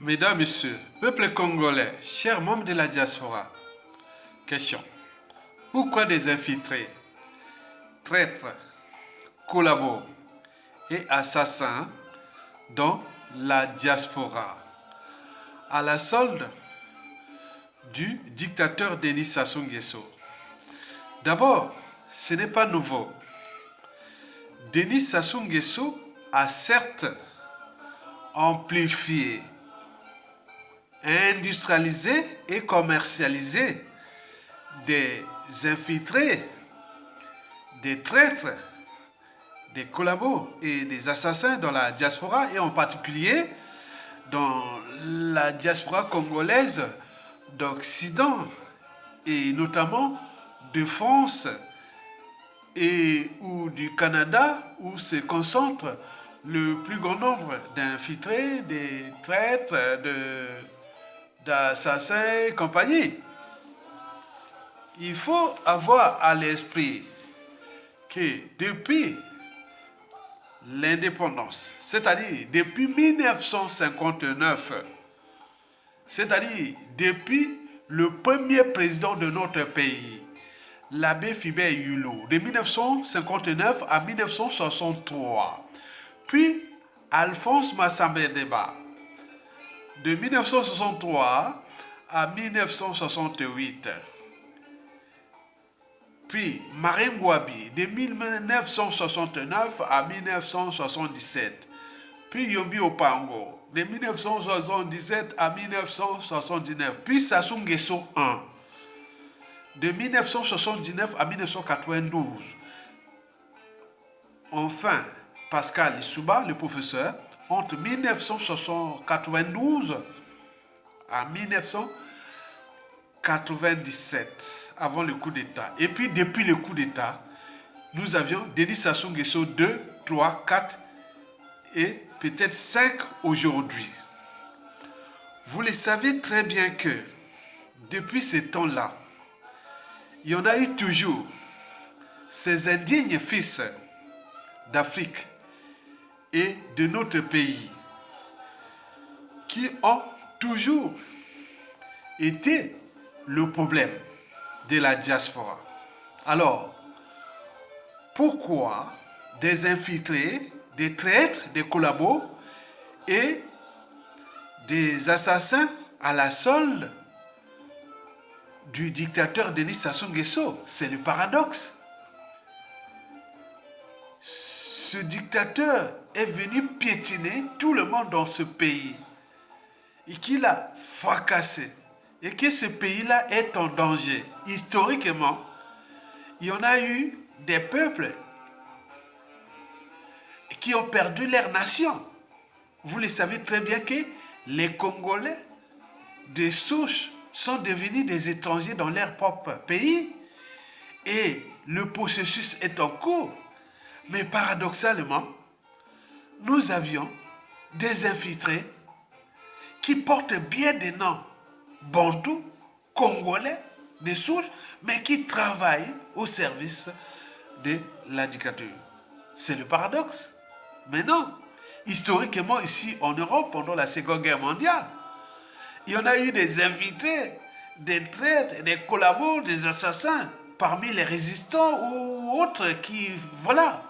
Mesdames, Messieurs, peuple congolais, chers membres de la diaspora, question. Pourquoi des infiltrés, traîtres, collabos et assassins dans la diaspora, à la solde du dictateur Denis Sassou Nguesso? D'abord, ce n'est pas nouveau. Denis Sassou Nguesso a certes amplifié, industrialisé et commercialisé des infiltrés, des traîtres, des collabos et des assassins dans la diaspora et en particulier dans la diaspora congolaise d'Occident et notamment de France et ou du Canada où se concentre le plus grand nombre d'infiltrés, des traîtres, d'assassins et compagnie. Il faut avoir à l'esprit que depuis l'indépendance, c'est-à-dire depuis 1959, c'est-à-dire depuis le premier président de notre pays, l'abbé Phibert Hulot, de 1959 à 1963, puis Alphonse Massamba-Deba, de 1963 à 1968, puis Marine Ngouabi, de 1969 à 1977, puis Yombi Opango, de 1977 à 1979, puis Sassou Nguesso I, de 1979 à 1992. Enfin, Pascal Lissouba, le professeur, entre 1992 à 1997, avant le coup d'État. Et puis, depuis le coup d'État, nous avions Denis Sassou Nguesso 2, 3, 4 et peut-être 5 aujourd'hui. Vous le savez très bien que depuis ce temps-là, il y en a eu toujours ces indignes fils d'Afrique et de notre pays qui ont toujours été le problème de la diaspora. Alors, pourquoi des infiltrés, des traîtres, des collabos et des assassins à la solde du dictateur Denis Sassou Nguesso? C'est le paradoxe. Ce dictateur est venu piétiner tout le monde dans ce pays et qu'il a fracassé et que ce pays-là est en danger. Historiquement, il y en a eu des peuples qui ont perdu leur nation. Vous le savez très bien que les Congolais de souche sont devenus des étrangers dans leur propre pays et le processus est en cours. Mais paradoxalement, nous avions des infiltrés qui portent bien des noms bantous, congolais, de souche, mais qui travaillent au service de la dictature. C'est le paradoxe. Mais non, historiquement ici en Europe, pendant la Seconde Guerre mondiale, il y en a eu des invités, des traîtres, des collabos, des assassins, parmi les résistants ou autres qui, voilà.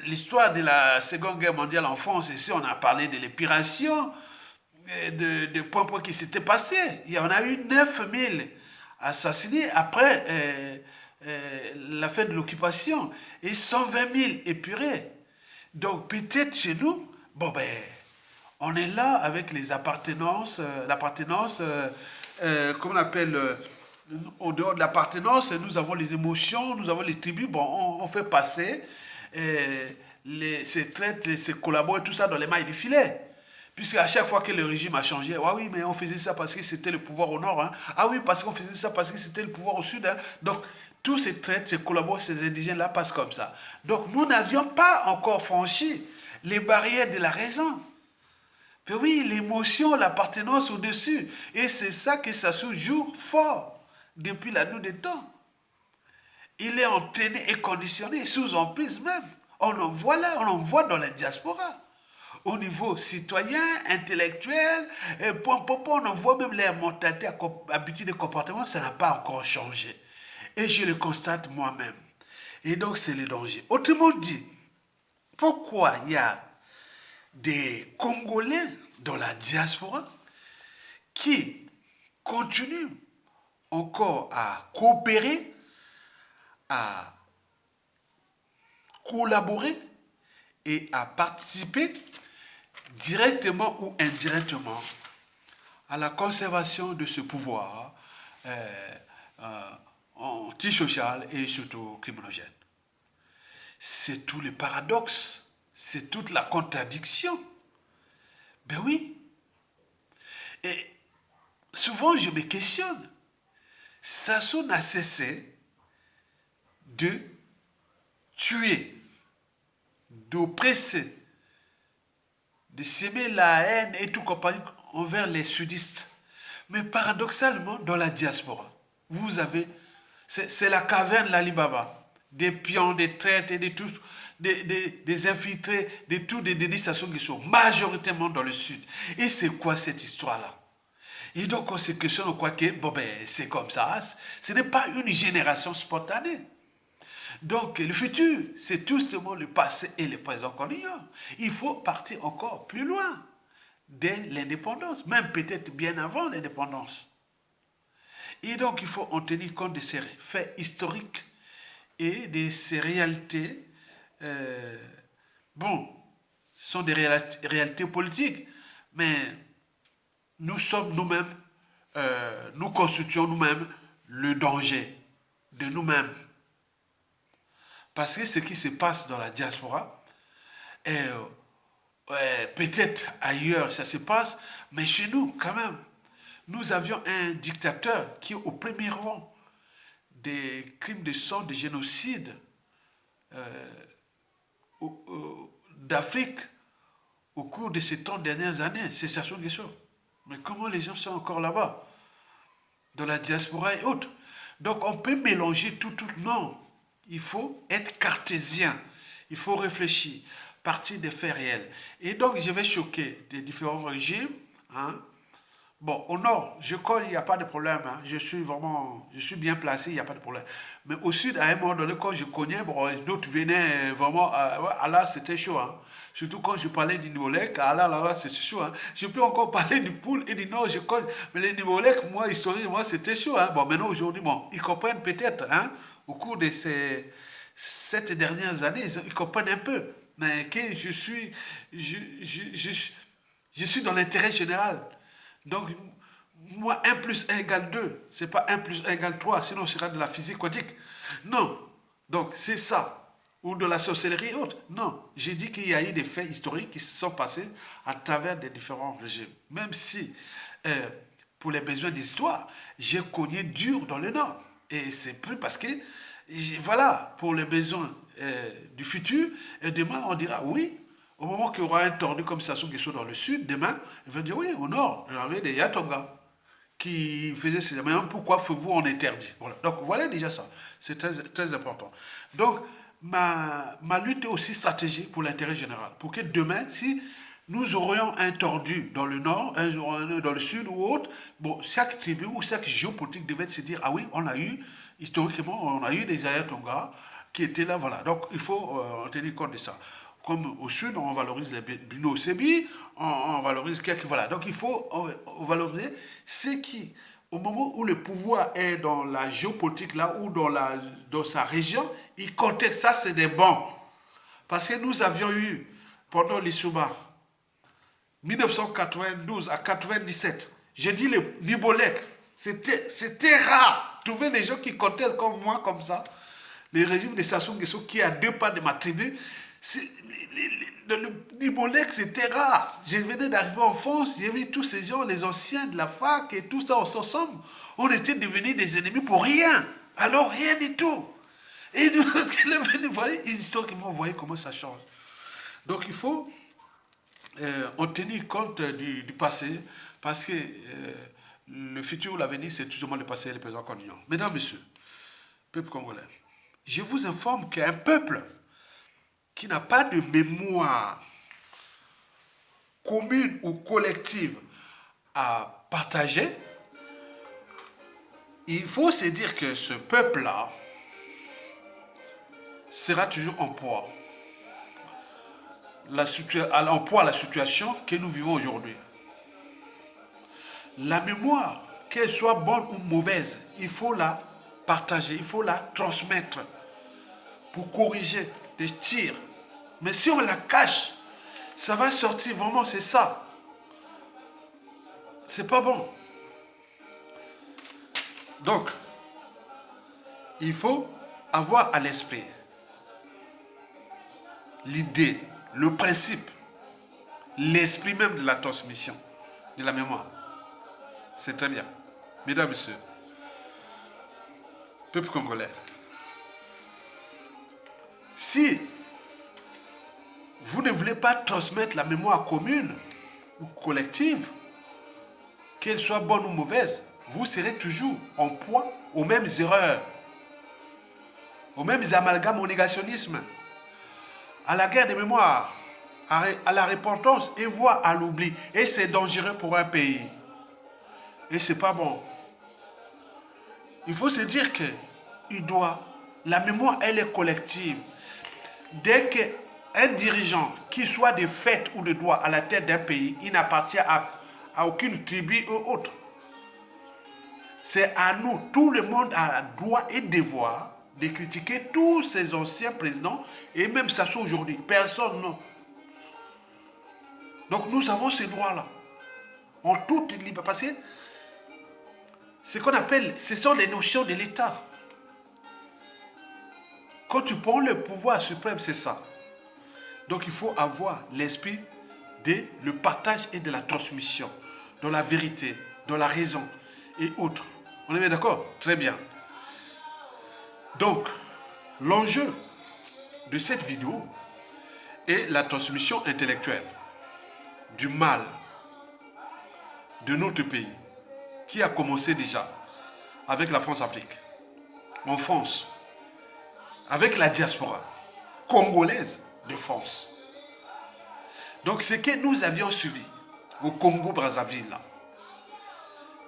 L'histoire de la Seconde Guerre mondiale en France, ici on a parlé de l'épiration, de points qui s'étaient passés. Il y en a eu 9000 assassinés après la fin de l'occupation et 120 000 épurés. Donc peut-être chez nous, bon ben, on est là avec les appartenances, l'appartenance, comment on appelle, au dehors de l'appartenance, nous avons les émotions, nous avons les tribus, bon, on fait passer ces traites, ces collabos et tout ça dans les mailles du filet. Puisque à chaque fois que le régime a changé, ah oui, mais on faisait ça parce que c'était le pouvoir au nord, hein. Ah oui, parce qu'on faisait ça parce que c'était le pouvoir au sud, hein. Donc, tous ces traites, ces collabos, ces indigènes-là passent comme ça. Donc, nous n'avions pas encore franchi les barrières de la raison. Mais oui, l'émotion, l'appartenance au-dessus. Et c'est ça que ça se joue fort depuis la nuit des temps. Il est entraîné et conditionné, sous emprise même. On en voit là, on en voit dans la diaspora. au niveau citoyen, intellectuel, on voit même les mentalités, habitudes de comportement, ça n'a pas encore changé. Et je le constate moi-même. Et donc, c'est le danger. Autrement dit, pourquoi il y a des Congolais dans la diaspora qui continuent encore à coopérer, à collaborer et à participer directement ou indirectement à la conservation de ce pouvoir antisocial et surtout criminogène. C'est tout le paradoxe, c'est toute la contradiction. Ben oui. Et souvent je me questionne. Sassou n'a cessé de tuer, d'oppresser, de s'aimer la haine et tout compagnie envers les sudistes. Mais paradoxalement, dans la diaspora, vous avez, c'est la caverne l'Alibaba, des pions, des traites et de tout, des infiltrés, de tout, des Denis Sassou Nguesso, majoritairement dans le sud. Et c'est quoi cette histoire-là? Et donc on se questionne, on croit que, bon ben, c'est comme ça, ce n'est pas une génération spontanée. Donc le futur, c'est tout simplement le passé et le présent qu'on ignore. Il faut partir encore plus loin dès l'indépendance, même peut-être bien avant l'indépendance. Et donc il faut en tenir compte de ces faits historiques et de ces réalités, bon, sont des réalités politiques, mais nous sommes nous-mêmes, nous constituons nous-mêmes le danger de nous-mêmes. Parce que ce qui se passe dans la diaspora, peut-être ailleurs ça se passe, mais chez nous quand même, nous avions un dictateur qui est au premier rang des crimes de sang, de génocide d'Afrique au cours de ces 30 dernières années, c'est Sassou Nguesso. Mais comment les gens sont encore là-bas, dans la diaspora et autres? Donc on peut mélanger tout, non. Il faut être cartésien, il faut réfléchir, partir des faits réels. Et donc je vais choquer des différents régimes. Hein. Bon, au nord, je connais, il n'y a pas de problème. Hein. Je suis bien placé, il n'y a pas de problème. Mais au sud, à un moment donné, quand je connais, bon, d'autres venaient vraiment, là, c'était chaud. Hein. Surtout quand je parlais du Nivolek, là, c'est chaud. Hein. Je peux encore parler du Poul et du Nord, je connais. Mais les Nivolek, moi, historiquement, c'était chaud. Hein. Bon, maintenant, aujourd'hui, bon, ils comprennent peut-être, hein, au cours de ces 7 dernières années, ils comprennent un peu. Mais que je suis dans l'intérêt général. Donc, moi, 1 plus 1 égale 2. Ce n'est pas 1 plus 1 égale 3, sinon ce sera de la physique quantique. Non. Donc, c'est ça. Ou de la sorcellerie et autres. Non. J'ai dit qu'il y a eu des faits historiques qui se sont passés à travers des différents régimes. Même si, pour les besoins d'histoire, j'ai cogné dur dans le Nord. Et c'est plus parce que, voilà, pour les besoins du futur, et demain, on dira oui. Au moment qu'il y aura un tordu comme Sassou Nguesso dans le sud, demain, il va dire oui, au nord, il y avait des Yatonga qui faisaient ces mais pourquoi vous en interdit? Voilà. Donc voilà déjà ça. C'est très, très important. Donc ma lutte est aussi stratégique pour l'intérêt général. Pour que demain, si nous aurions un tordu dans le nord, un dans le sud ou autre, bon, chaque tribu ou chaque géopolitique devait se dire, ah oui, on a eu, historiquement, on a eu des Ayatonga qui étaient là, voilà. Donc il faut tenir compte de ça. Comme au sud, on valorise les Bino Sebi, on valorise quelques. Voilà. Donc il faut valoriser ce qui, au moment où le pouvoir est dans la géopolitique là ou dans sa région, il comptait. Ça, c'est des bons. Parce que nous avions eu, pendant l'Issouba, 1992 à 97, j'ai dit le Nibolek, c'était rare. Trouver des gens qui comptaient comme moi, comme ça. Le régime de Sassou Nguesso, qui est à 2 pas de ma tribu, le Nibolek, c'était rare. Je venais d'arriver en France, j'ai vu tous ces gens, les anciens de la fac et tout ça, ensemble. On était devenus des ennemis pour rien. Alors, rien du tout. Et nous, vous voyez, historiquement, vous voyez comment ça change. Donc, il faut en tenir compte du passé, parce que le futur ou l'avenir, c'est tout simplement le passé et le présent qu'on ignore. Mesdames, Messieurs, peuple congolais, je vous informe qu'un peuple qui n'a pas de mémoire commune ou collective à partager, il faut se dire que ce peuple-là sera toujours en poids. En poids à la situation que nous vivons aujourd'hui. La mémoire, qu'elle soit bonne ou mauvaise, il faut la partager, il faut la transmettre pour corriger des tirs. Mais si on la cache, ça va sortir vraiment, c'est ça. C'est pas bon. Donc, il faut avoir à l'esprit l'idée, le principe, l'esprit même de la transmission, de la mémoire. C'est très bien. Mesdames, Messieurs, peuple congolais, si vous ne voulez pas transmettre la mémoire commune ou collective, qu'elle soit bonne ou mauvaise, vous serez toujours en proie aux mêmes erreurs, aux mêmes amalgames au négationnisme, à la guerre des mémoires, à la repentance et voire à l'oubli. Et c'est dangereux pour un pays. Et c'est pas bon. Il faut se dire que la mémoire, elle est collective. Dès qu'un dirigeant, qui soit de fait ou de droit à la tête d'un pays, il n'appartient à aucune tribu ou autre. C'est à nous, tout le monde a droit et devoir de critiquer tous ces anciens présidents et même Sassou aujourd'hui. Personne, non. Donc nous avons ces droits-là. En toute liberté. Parce que ce qu'on appelle, ce sont les notions de l'État. Quand tu prends le pouvoir suprême, c'est ça. Donc il faut avoir l'esprit de le partage et de la transmission, dans la vérité, dans la raison et autres. On est bien d'accord? Très bien. Donc, l'enjeu de cette vidéo est la transmission intellectuelle du mal de notre pays, qui a commencé déjà avec la France-Afrique, en France, avec la diaspora congolaise de France. Donc ce que nous avions subi au Congo-Brazzaville,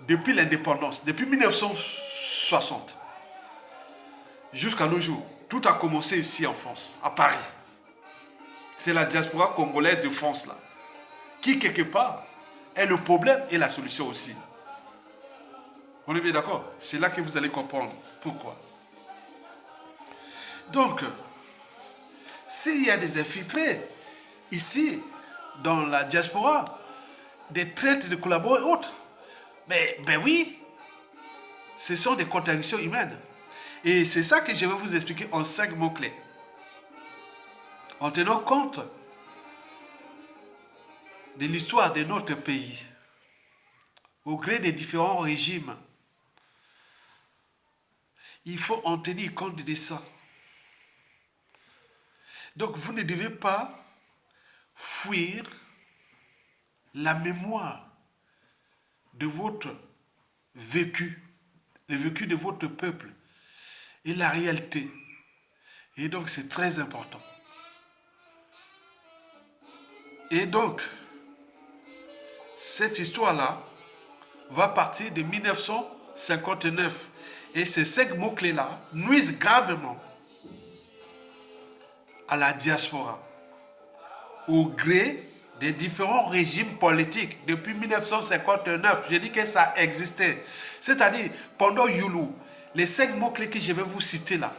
depuis l'indépendance, depuis 1960, jusqu'à nos jours, tout a commencé ici en France, à Paris. C'est la diaspora congolaise de France, là, qui quelque part est le problème et la solution aussi. On est bien d'accord? C'est là que vous allez comprendre pourquoi. Donc, s'il y a des infiltrés ici, dans la diaspora, des traites de collaborateurs et autres, ben oui, ce sont des contradictions humaines. Et c'est ça que je vais vous expliquer en 5 mots-clés. En tenant compte de l'histoire de notre pays, au gré des différents régimes, il faut en tenir compte de ça. Donc vous ne devez pas fuir la mémoire de votre vécu, le vécu de votre peuple et la réalité. Et donc c'est très important. Et donc, cette histoire-là va partir de 1959. Et ces 5 mots-clés-là nuisent gravement à la diaspora, au gré des différents régimes politiques depuis 1959. Je dis que ça existait. C'est-à-dire, pendant Youlou, les 5 mots-clés que je vais vous citer là,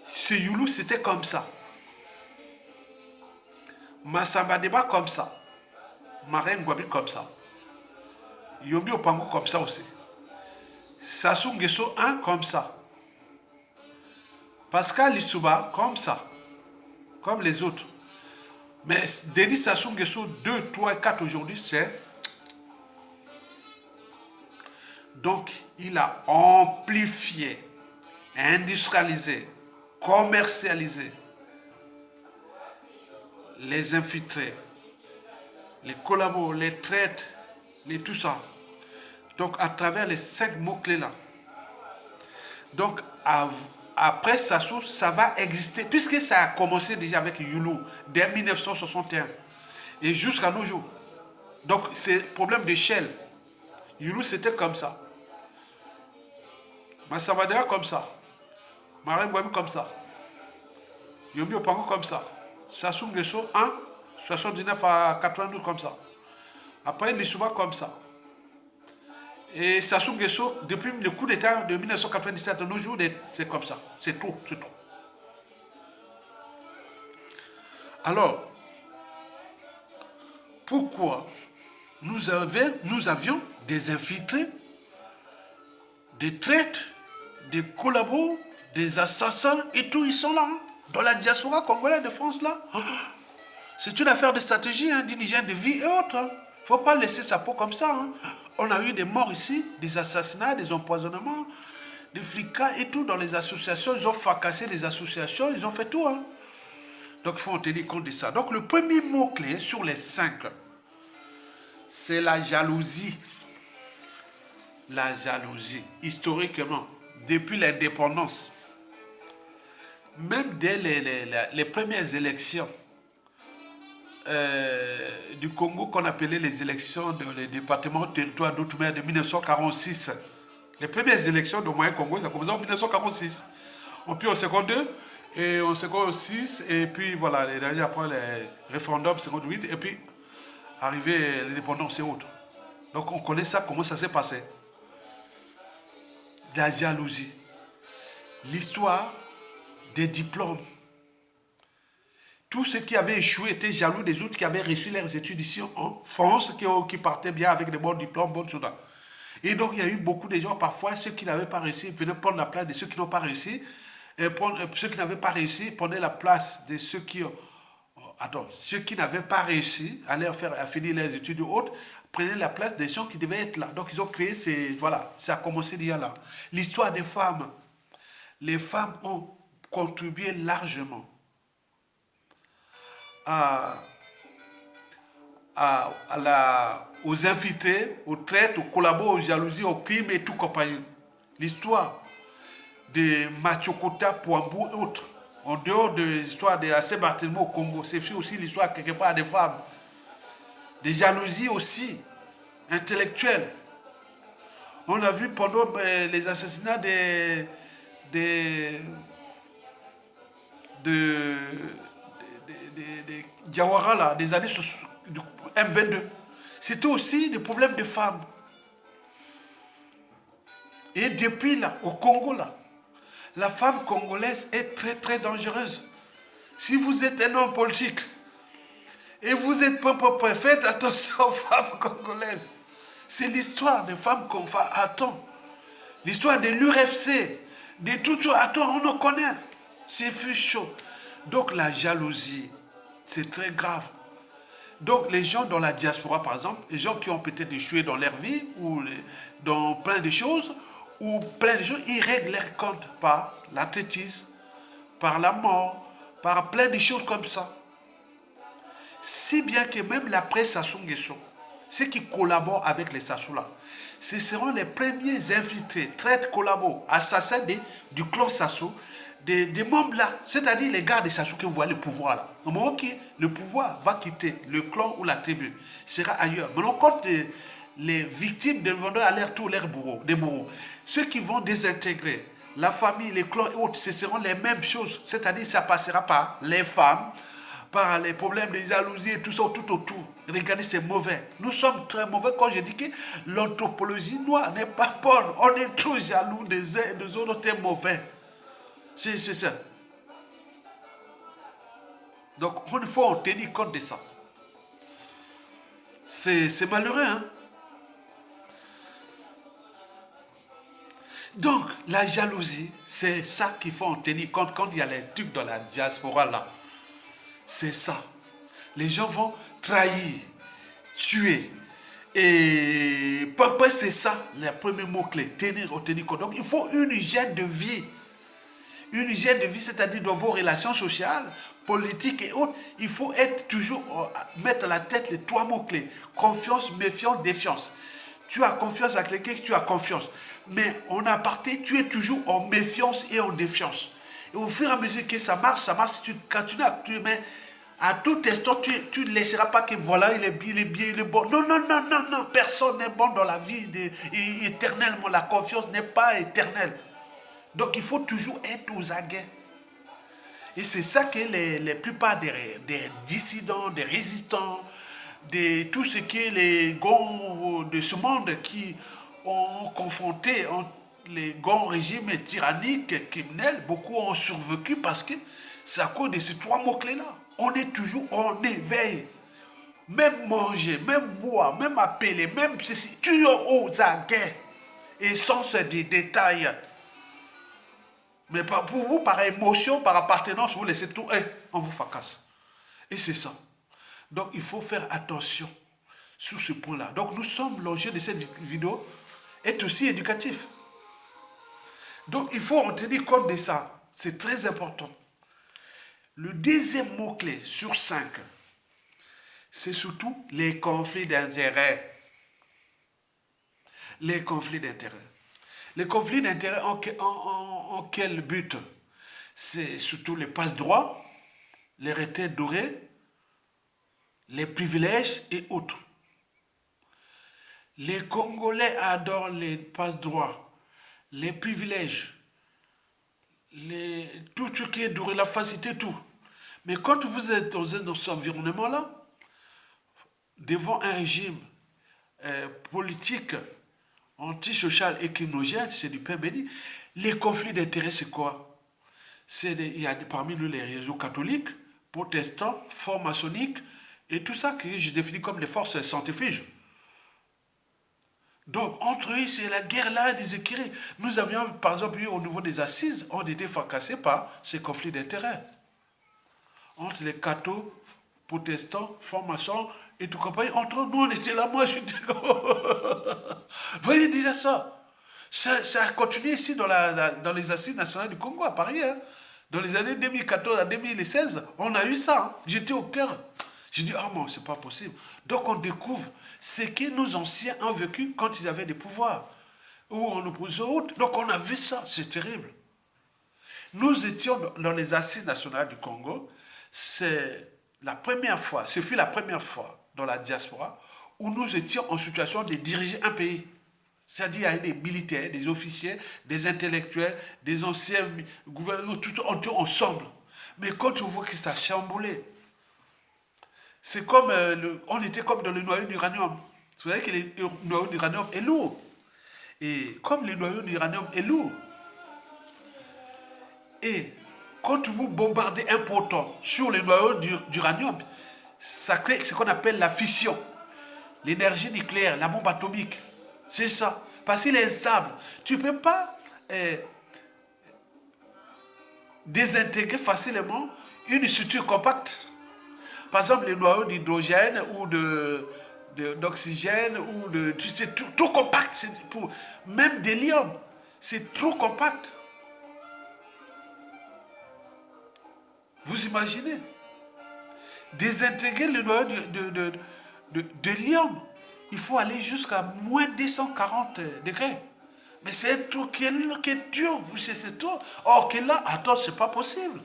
ce Youlou, c'était comme ça. Massamba Deba comme ça. Marine Ngouabi comme ça. Yombi Opango comme ça aussi. Sassou Nguesso 1 comme ça. Pascal Lissouba comme ça. Comme les autres. Mais Denis Sassou Nguesso 2, 3 et 4 aujourd'hui, c'est... Donc, il a amplifié, industrialisé, commercialisé les infiltrés, les collabos, les traites, les tout ça. Donc, à travers les 5 mots-clés là. Donc, après Sassou, ça va exister, puisque ça a commencé déjà avec Youlou, dès 1961. Et jusqu'à nos jours. Donc, c'est problème d'échelle. Youlou, c'était comme ça. Massamadera, comme ça. Marem Gwabi, comme ça. Yombi Opango, comme ça. Sassou Nguesso, 1, 79 à 92, comme ça. Après, Lissouba, comme ça. Et Sassou Nguesso, depuis le coup d'État de 1997 à nos jours, c'est comme ça. C'est trop, c'est trop. Alors, pourquoi nous avions des infiltrés, des traîtres, des collabos, des assassins et tout, ils sont là, hein, dans la diaspora congolaise de France, là. C'est une affaire de stratégie, hein, d'hygiène de vie et autres. Il ne faut pas laisser sa peau comme ça. Hein. On a eu des morts ici, des assassinats, des empoisonnements, des flicages et tout dans les associations. Ils ont fracassé les associations, ils ont fait tout. Hein. Donc il faut en tenir compte de ça. Donc le premier mot-clé sur les 5, c'est la jalousie. La jalousie, historiquement, depuis l'indépendance, même dès les premières élections du Congo qu'on appelait les élections dans les départements territoires d'outre-mer de 1946, les premières élections de moyen Congo, ça a commencé en 1946. Puis en seconde 2, et en seconde 6, et puis voilà, les derniers après les référendums, seconde 8, et puis arrivé l'indépendance et autres. Donc on connaît ça, comment ça s'est passé. La jalousie. L'histoire des diplômes. Tous ceux qui avaient échoué étaient jaloux des autres qui avaient reçu leurs études ici en France, qui partaient bien avec des bons diplômes, bonnes choses. Et donc il y a eu beaucoup de gens, parfois ceux qui n'avaient pas réussi venaient prendre la place de ceux qui n'ont pas réussi. Ceux qui n'avaient pas réussi prenaient la place de ceux qui ont... ceux qui n'avaient pas réussi à finir leurs études ou autres, prenaient la place des gens qui devaient être là. Donc ils ont créé voilà, ça a commencé d'il y a là. L'histoire des femmes. Les femmes ont contribué largement aux infiltrés, aux traites, aux collabos, aux jalousies, aux crimes et tout compagnie. L'histoire de Machokota, Pouambou et autres, en dehors de l'histoire de Assez Barthélemy au Congo, c'est aussi l'histoire quelque part des femmes. Des jalousies aussi, intellectuelles. On a vu pendant les assassinats de Diawara, là, des années du M22. C'était aussi des problèmes de femmes. Et depuis là, au Congo, là, la femme congolaise est très très dangereuse. Si vous êtes un homme politique et vous êtes pas faites attention aux femmes congolaises. C'est l'histoire des femmes qu'on fait. Attends. L'histoire de l'URFC, de tout. Attends, on en connaît. C'est plus chaud. Donc la jalousie, c'est très grave. Donc les gens dans la diaspora, par exemple, les gens qui ont peut-être échoué dans leur vie, ou dans plein de choses, ils règlent leurs comptes par l'athlétisme, par la mort, par plein de choses comme ça. Si bien que même l'après Sassou Nguesso, ceux qui collaborent avec les Sassou là, ce seront les premiers infiltrés, traîtres, collabos, assassins du clan Sassou, des membres là, c'est-à-dire les gars de Sassou qui voient le pouvoir là. Au moment où le pouvoir va quitter le clan ou la tribu, sera ailleurs. Maintenant, quand les victimes deviendront à leur tour des bourreaux, ceux qui vont désintégrer la famille, les clans et autres, ce seront les mêmes choses. C'est-à-dire ça passera par les femmes, par les problèmes de jalousie et tout ça, tout autour. Regardez, c'est mauvais. Nous sommes très mauvais quand je dis que l'anthropologie noire n'est pas bonne. On est trop jaloux des uns et des autres, on est mauvais. C'est ça. Donc, il faut en tenir compte de ça. C'est malheureux, hein? Donc, la jalousie, c'est ça qu'il faut en tenir compte quand il y a les trucs dans la diaspora là. C'est ça. Les gens vont trahir, tuer. Et c'est ça, le premier mot-clé, tenir compte. Donc, il faut une hygiène de vie. Une hygiène de vie, c'est-à-dire dans vos relations sociales, politiques et autres, il faut être toujours, mettre à la tête les trois mots-clés. Confiance, méfiance, défiance. Tu as confiance avec quelqu'un, tu as confiance. Mais en aparté, tu es toujours en méfiance et en défiance. Et au fur et à mesure que ça marche, si tu continues à... À tout instant, tu ne laisseras pas que voilà, il est bien, il est bon. Non, non, non, non, non. Personne n'est bon dans la vie éternellement. La confiance n'est pas éternelle. Donc il faut toujours être aux aguets. Et c'est ça que les plupart des dissidents, des résistants, de tout ce qui est les grands de ce monde qui ont confronté les grands régimes tyranniques, criminels, beaucoup ont survécu parce que c'est à cause de ces trois mots-clés-là. On est toujours en éveil. Même manger, même boire, même appeler, même ceci, tu es aux aguets. Et sans ces détails. Mais pour vous, par émotion, par appartenance, vous laissez tout, on vous fracasse. Et c'est ça. Donc, il faut faire attention sur ce point-là. Donc, nous sommes, l'objet de cette vidéo est aussi éducatif. Donc, il faut en tenir compte de ça. C'est très important. Le deuxième mot-clé sur 5, c'est surtout les conflits d'intérêts. Les conflits d'intérêts. Les conflits d'intérêts en quel but? C'est surtout les passe-droits, les retraites dorées, les privilèges et autres. Les Congolais adorent les passe-droits, les privilèges, tout ce qui est doré, la facilité, tout. Mais quand vous êtes dans cet environnement-là, devant un régime politique antisocial et criminogène, c'est du pain béni, les conflits d'intérêts, c'est quoi? Il y a parmi nous les réseaux catholiques, protestants, francs-maçonniques, et tout ça que je définis comme les forces scientifiques. Donc, entre eux, c'est la guerre là des écuries. Nous avions, par exemple, eu au niveau des assises, on était fracassés par ces conflits d'intérêts. Entre les cathos, protestants, francs-maçons et tout compagnie, entre nous, on était là, moi, j'étais comme... Vous voyez déjà ça? Ça a continué ici dans les assises nationales du Congo, à Paris. Hein. Dans les années 2014 à 2016, on a eu ça. Hein. J'étais au cœur. J'ai dit, ah non, c'est pas possible. Donc on découvre ce que nos anciens ont vécu quand ils avaient des pouvoirs. Ou en opposition aux autres. Donc on a vu ça, c'est terrible. Nous étions dans les assises nationales du Congo. C'est la première fois, ce fut la première fois dans la diaspora où nous étions en situation de diriger un pays. C'est-à-dire, il y a des militaires, des officiers, des intellectuels, des anciens gouverneurs, tout ensemble. Mais quand on voit que ça chamboulait, c'est comme, on était comme dans le noyau d'uranium. Vous savez que le noyau d'uranium est lourd. Et comme le noyau d'uranium est lourd, et quand vous bombardez un proton sur le noyau d'uranium, ça crée ce qu'on appelle la fission. L'énergie nucléaire, la bombe atomique. C'est ça. Parce qu'il est instable. Tu ne peux pas désintégrer facilement une structure compacte. Par exemple, les noyaux d'hydrogène ou d'oxygène ou c'est tout compact. Même d'hélium, c'est trop compact. Vous imaginez? Désintégrer le noyau de l'hélium, il faut aller jusqu'à moins 240 degrés. Mais c'est un truc qui est dur, c'est tout. Or que là, attends, c'est pas possible.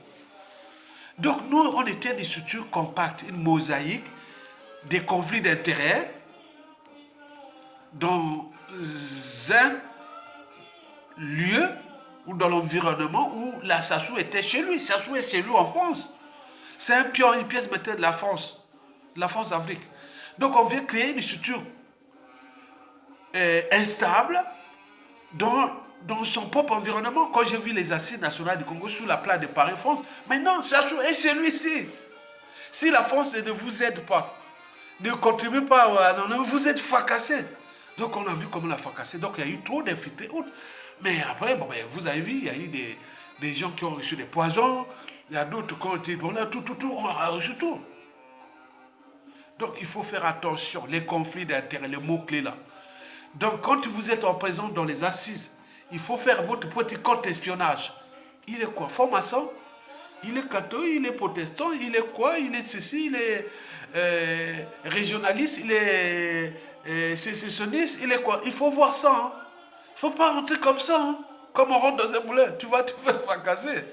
Donc nous, on était des structures compactes, une mosaïque, des conflits d'intérêts dans un lieu ou dans l'environnement où la Sassou était chez lui. Sassou est chez lui en France. C'est un pion, une pièce maîtresse de la France-Afrique. Donc on vient créer une structure instable dans son propre environnement. Quand j'ai vu les assises nationales du Congo sous la place de Paris-France, mais non, Sassou est chez lui ici. Si la France ne vous aide pas, ne contribue pas, vous êtes fracassés. Donc on a vu comment on l'a fracassé. Donc il y a eu trop d'infiltrés. Mais après, vous avez vu, il y a eu des gens qui ont reçu des poisons, il y a d'autres qui ont été, on a reçu tout. Donc il faut faire attention, les conflits d'intérêts, les mots-clés là. Donc quand vous êtes en présence dans les assises, il faut faire votre petit compte espionnage. Il est quoi? Franc-maçon? Il est catholique, il est protestant, il est quoi? Il est ceci, il est régionaliste, il est sécessionniste, il est quoi? Il faut voir ça. Hein. Il ne faut pas rentrer comme ça. Hein. Comme on rentre dans un moulin, tu vas te faire fracasser.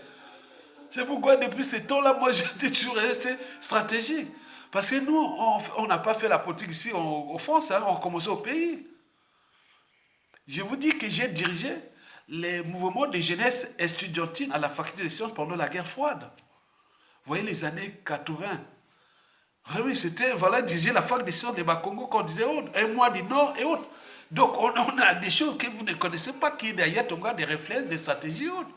C'est pourquoi depuis ce temps-là, moi, j'étais toujours resté stratégique. Parce que nous, on n'a pas fait la politique ici en France, hein, on a commencé au pays. Je vous dis que j'ai dirigé les mouvements de jeunesse estudiantine à la faculté des sciences pendant la guerre froide. Vous voyez les années 80. Ah oui, c'était, voilà, disait la fac des sciences de Bakongo qu'on disait autre, un mois du Nord et autres. Donc on a des choses que vous ne connaissez pas, qui derrière Tonga, des réflexes, des stratégies et autres.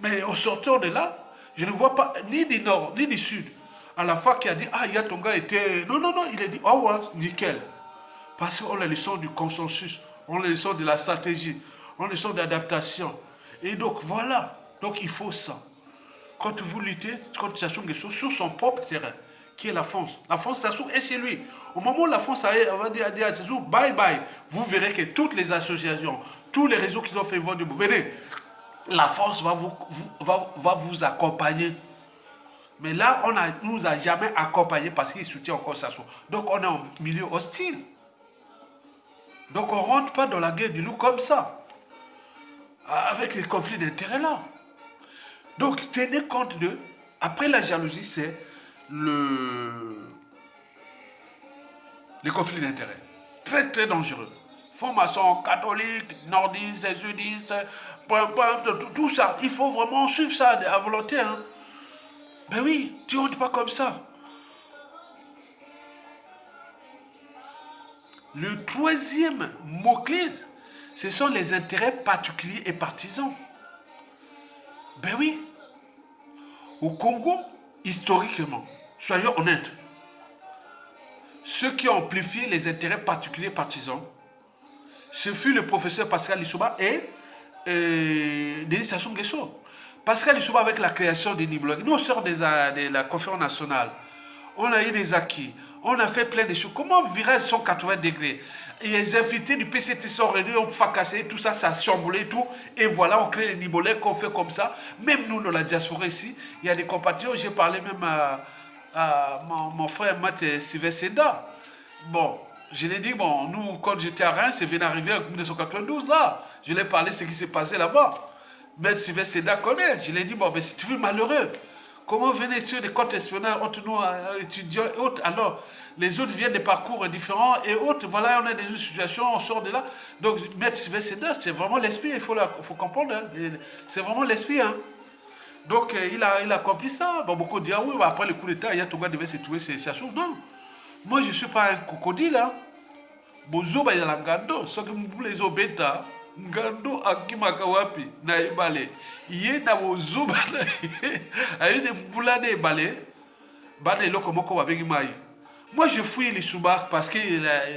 Mais au sortant de là, je ne vois pas ni du Nord, ni du Sud. À la fac qui a dit, ah, Yatonga était... Non, non, non, il a dit, oh ouais, nickel. Parce qu'on a les leçons du consensus, on a les leçons de la stratégie, on a les leçons d'adaptation. Et donc, voilà. Donc, il faut ça. Quand vous luttez contre Sassou Nguesso sur son propre terrain, qui est la France. La France, Sassou est chez lui. Au moment où la France va dire à Sassou, bye bye, vous verrez que toutes les associations, tous les réseaux qui ont fait vendre, venez, la France va vous accompagner. Mais là, on ne nous a jamais accompagnés parce qu'il soutient encore Sassou. Donc, on est en milieu hostile. Donc, on ne rentre pas dans la guerre du loup comme ça. Avec les conflits d'intérêts là. Donc, tenez compte de... Après la jalousie, c'est les conflits d'intérêts. Très, très dangereux. Formation catholique, nordiste, sudiste, tout ça. Il faut vraiment suivre ça à volonté. Hein. Ben oui, tu ne rentres pas comme ça. Le troisième mot-clé, ce sont les intérêts particuliers et partisans. Ben oui. Au Congo, historiquement, soyons honnêtes, ceux qui ont amplifié les intérêts particuliers et partisans, ce fut le professeur Pascal Lissouba et Denis Sassou Nguesso. Pascal Lissouba, avec la création des Niblogues, nous on sort de la conférence nationale, on a eu des acquis, on a fait plein de choses. Comment virer 180 degrés? Et les invités du PCT sont réunis, on fracassé, tout ça, ça a chamboulé tout. Et voilà, on crée les Nibolais qu'on fait comme ça. Même nous, dans la diaspora ici, il y a des compatriotes. J'ai parlé même à mon frère Matt Sylvestre Seda. Bon, je l'ai dit, bon, nous, quand j'étais à Reims, c'est venu d'arriver en 1992, là. Je l'ai parlé de ce qui s'est passé là-bas. Matt Sylvestre Seda connaît. Je l'ai dit, bon, mais si tu veux malheureux, comment venir sur des comptes espionnage entre nous, étudiants et autres? Alors, les autres viennent des parcours différents et autres. Voilà, on a des situations, on sort de là. Donc, Maître Sylvestre Seda, c'est vraiment l'esprit, il faut comprendre. Hein. C'est vraiment l'esprit. Hein. Donc, il a accompli ça. Bon, beaucoup disent, ah oui, après le coup d'État, Yatonga devait se trouver ses chasseurs. Non. Moi, je ne suis pas un crocodile. Hein. Bozoba ya ngando, soki mbule zo beta, ngando akimaka wapi na ebale. Iye na bozoba na aye de mbula na ebale, bana eloko moko babengi mai. Moi, je fouille les sous-bacs parce que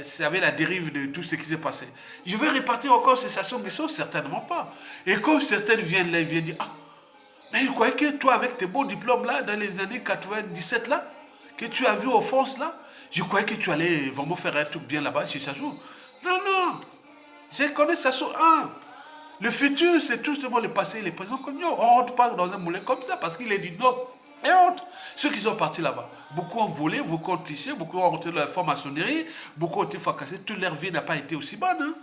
ça avait la dérive de tout ce qui s'est passé. Je vais répartir encore ces stations de sont certainement pas. Et quand certaines viennent là, ils viennent dire, ah, mais je croyais que toi, avec tes beaux diplômes là, dans les années 97 là, que tu as vu au fond là, je croyais que tu allais vraiment faire un truc bien là-bas chez Sassou. Non, non. Je connais Sassou. Le futur, c'est tout simplement le passé et le présent. On ne rentre pas dans un moulin comme ça parce qu'il est du Nord. Et autres. Ceux qui sont partis là-bas, beaucoup ont volé, beaucoup ont triché, beaucoup ont rentré dans la franc-maçonnerie, beaucoup ont été fracassés. Toute leur vie n'a pas été aussi bonne. Hein?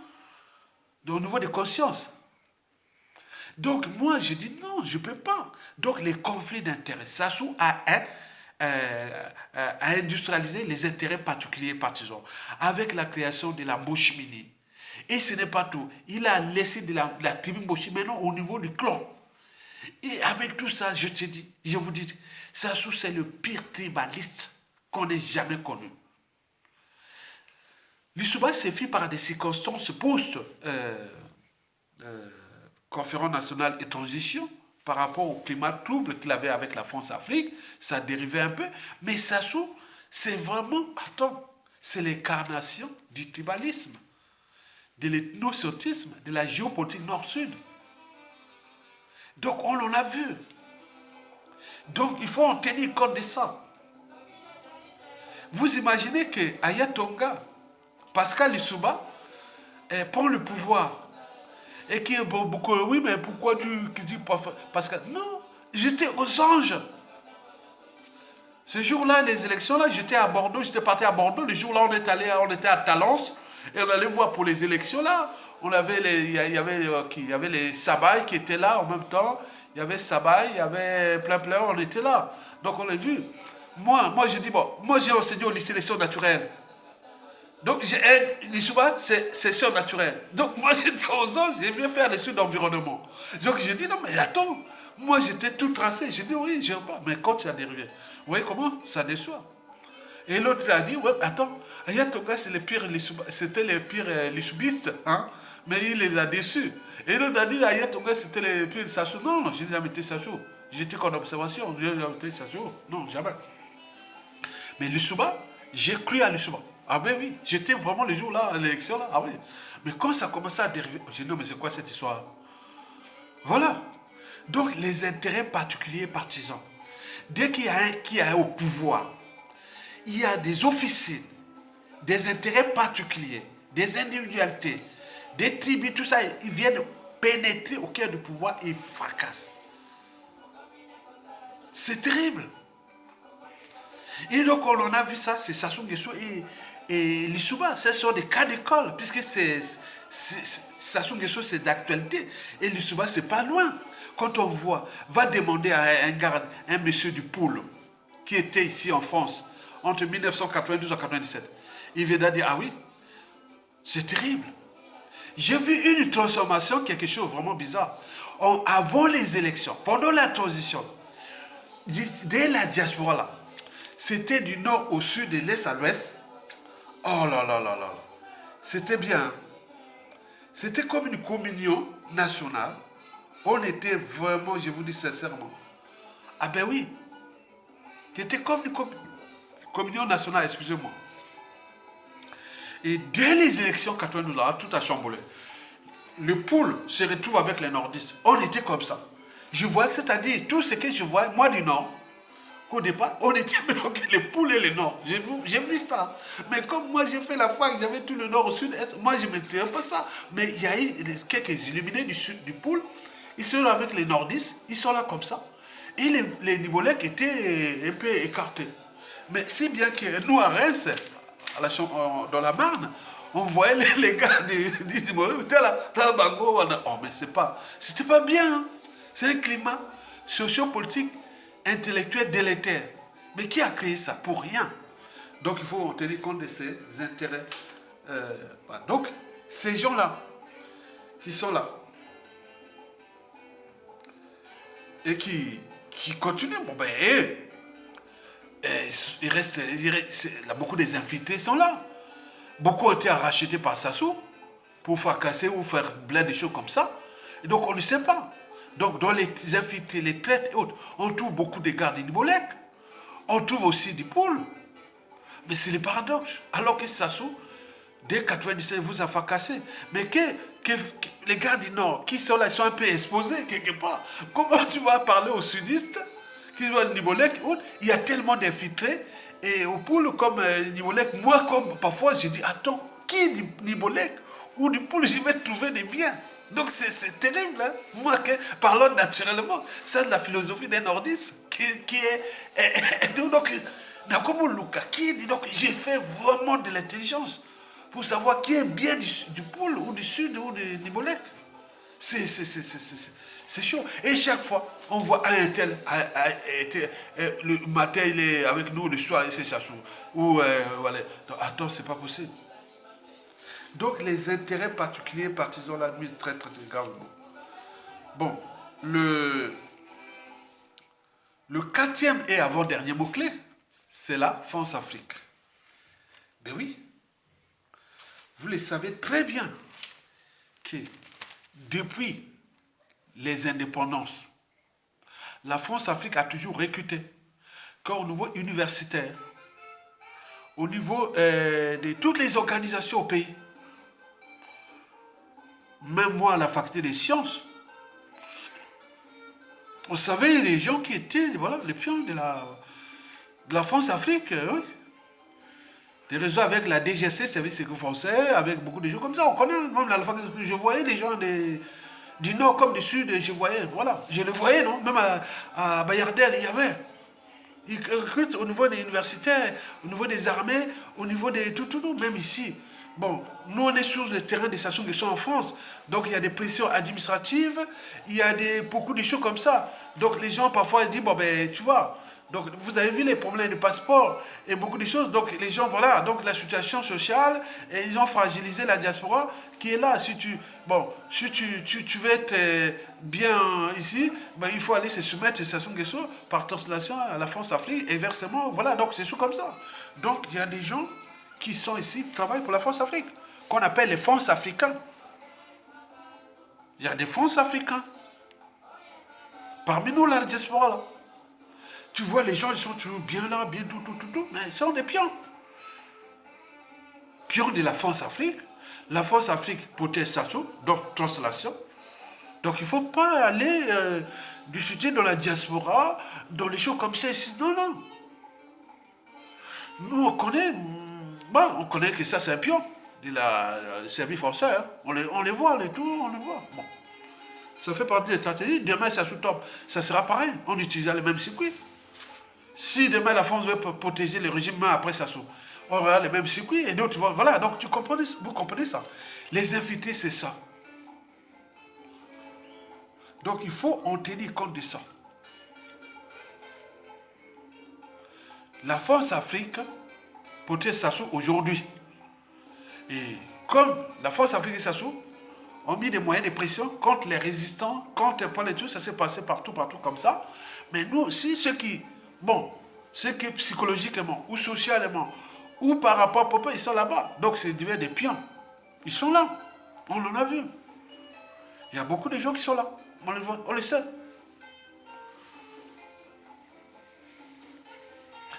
Donc, au niveau de conscience. Donc, moi, je dis non, je ne peux pas. Donc, les conflits d'intérêts. Sassou a industrialisé les intérêts particuliers et partisans avec la création de la Mboshimini. Et ce n'est pas tout. Il a laissé de la tribu Mboshi maintenant au niveau du clan. Et avec tout ça, je vous dis, Sassou, c'est le pire tribaliste qu'on ait jamais connu. Lissouba s'est fait par des circonstances post-conférence nationale et transition par rapport au climat trouble qu'il avait avec la France-Afrique. Ça dérivait un peu. Mais Sassou, c'est vraiment, c'est l'incarnation du tribalisme, de l'ethnocentisme, de la géopolitique nord-sud. Donc, on en a vu. Donc, il faut en tenir compte de ça. Vous imaginez qu'à Yatonga, Pascal Lissouba prend le pouvoir. Et qui est beaucoup, oui, mais pourquoi tu dis Pascal? Non, j'étais aux anges. Ce jour-là, les élections-là, j'étais à Bordeaux, j'étais parti à Bordeaux. Le jour-là, on était à Talence. Et on allait voir pour les élections là. Il y avait les Sabaï qui étaient là en même temps. il y avait Sabah, il y avait plein, on était là. Donc on l'a vu. Moi j'ai dit, bon, moi j'ai enseigné au lycée les sciences naturelles. Donc, l'Issouba, c'est sciences naturelles. Donc, moi, j'étais aux autres, j'ai viens faire les études d'environnement. Donc, j'ai dit, non, mais attends, moi, j'étais tout tracé. J'ai dit, oui, j'aime pas. Mais quand tu as dérivé, vous voyez comment ça déçoit. Et l'autre, il a dit, ouais, attends, Ayatoga, c'était les pires lissoubistes, hein, mais il les a déçus. Et l'autre a dit, Ayatoga, c'était les pires Sassou. Non, je n'ai jamais été Sassou. J'étais qu'en observation, je n'ai jamais été Sassou. Non, jamais. Mais l'Issouba, j'ai cru à l'Issouba. Ah ben oui, j'étais vraiment le jour là, à l'élection là, ah oui. Mais quand ça commençait à dériver, j'ai dit non mais c'est quoi cette histoire? Voilà. Donc les intérêts particuliers partisans. Dès qu'il y a un qui est au pouvoir, il y a des officines, des intérêts particuliers, des individualités, des tribus, tout ça, ils viennent pénétrer au cœur du pouvoir et fracassent. C'est terrible. Et donc on en a vu ça, c'est Sassou Nguesso et l'Issouba, ce sont des cas d'école, puisque Sassou Nguesso c'est d'actualité, et l'Issouba c'est pas loin. Quand on voit, va demander à un garde, un monsieur du Poul, qui était ici en France, entre 1992 et 1997, il vient de dire, ah oui, c'est terrible. J'ai vu une transformation, quelque chose de vraiment bizarre. Avant les élections, pendant la transition, dès la diaspora là, c'était du nord au sud, de l'est à l'ouest. Oh là là là là. C'était bien. C'était comme une communion nationale. On était vraiment, je vous dis sincèrement. Ah ben oui. C'était comme une communion nationale, excusez-moi. Et dès les élections 92, là, tout a chamboulé. Le Poul se retrouve avec les nordistes. On était comme ça. Je voyais, c'est-à-dire, tout ce que je voyais, moi du nord, au départ, on était mélangés les poules et les nord. J'ai vu ça. Mais comme moi, j'ai fait la fac, j'avais tout le nord au sud-est, moi, je mettais un peu ça. Mais il y a eu quelques illuminés du sud, du pôle. Ils sont là avec les nordistes, ils sont là comme ça. Et les Nibolèques étaient un peu écartés. Mais si bien que nous, à Reims, dans la Marne, on voyait les gars des Nibolèques, étaient là, dans le bango. Oh, mais c'était pas bien. Hein. C'est un climat sociopolitique intellectuel délétère. Mais qui a créé ça? Pour rien. Donc il faut tenir compte de ces intérêts. Donc ces gens-là, qui sont là, et qui continuent, bon ben, beaucoup des infiltrés sont là. Beaucoup ont été rachetés par Sassou pour faire casser ou faire plein de choses comme ça. Et donc on ne sait pas. Donc, dans les infiltrés, les traites et autres, on trouve beaucoup de gardes d'Inibolek. On trouve aussi du Poul. Mais c'est le paradoxe. Alors que Sassou, dès 97, vous a fracassé. Mais que les gardes du Nord, qui sont là, ils sont un peu exposés quelque part. Comment tu vas parler aux sudistes, qui sont Nibolek et autres? Il y a tellement d'infiltrés. Et au Poul, comme Nibolek, moi, comme parfois, j'ai dit, attends, qui dit Nibolek ou du Poul, je vais trouver des biens. Donc c'est terrible, hein? Moi, parlons naturellement. C'est la philosophie des nordistes qui est donc, Nakomo Luka, qui dit donc j'ai fait vraiment de l'intelligence pour savoir qui est bien du pôle ou du sud ou du Nibolek. C'est chaud. Et chaque fois, on voit un tel, le matin il est avec nous, le soir il s'est chassé. Ou voilà. Donc, attends, c'est pas possible. Donc les intérêts particuliers partisans la nuit très gravement. Bon, le quatrième et avant-dernier mot-clé, c'est la France-Afrique. Ben oui, vous le savez très bien que depuis les indépendances, la France-Afrique a toujours recruté, qu'au niveau universitaire, au niveau de toutes les organisations au pays, même moi à la faculté des sciences, vous savez, les gens qui étaient, voilà, les pions de la France-Afrique, oui. Des réseaux avec la DGC, Service Sécurité Français, avec beaucoup de gens comme ça, on connaît, même la faculté, je voyais des gens du nord comme du sud, je voyais, voilà, je le voyais, non? Même à Bayardel, il y avait. Ils recrutent au niveau des universitaires, au niveau des armées, au niveau de tout, même ici. Bon, nous on est sur le terrain des Sassou Nguesso en France. Donc il y a des pressions administratives, il y a beaucoup de choses comme ça. Donc les gens parfois disent, bon ben tu vois, donc vous avez vu les problèmes de passeport et beaucoup de choses. Donc les gens, voilà, donc la situation sociale, et ils ont fragilisé la diaspora qui est là. Si tu, bon, si tu veux être bien ici, ben, il faut aller se soumettre à Sassou Nguesso par translation à la France-Afrique et versement, voilà, donc c'est tout comme ça. Donc il y a des gens qui sont ici, qui travaillent pour la France-Afrique, qu'on appelle les fonds africains. Il y a des fonds africains. Parmi nous, la diaspora, là. Tu vois, les gens, ils sont toujours bien là, bien tout, mais ils sont des pions. Pions de la France-Afrique. La France-Afrique protège Sassou, donc translation. Donc il ne faut pas aller discuter dans la diaspora, dans les choses comme ça ici. Non, non. Nous, on connaît, bon, on connaît que ça, c'est un pion de la service français. Hein. On les voit, les tout, on les voit. Bon. Ça fait partie des stratégies. Demain, ça sous-top. Ça sera pareil. On utilisera les mêmes circuits. Si demain, la France veut protéger le régime, mais après ça sous, on aura les mêmes circuits. Et d'autres, voilà. Donc, vous comprenez ça. Les invités, c'est ça. Donc, il faut en tenir compte de ça. La France-Afrique protège Sassou aujourd'hui. Et comme la France-Afrique et Sassou ont mis des moyens de pression contre les résistants, contre Paul et tout, ça s'est passé partout comme ça. Mais nous aussi, ceux qui psychologiquement ou socialement ou par rapport à Papa, ils sont là-bas. Donc c'est des pions. Ils sont là. On en a vu. Il y a beaucoup de gens qui sont là. On les voit, on les sait.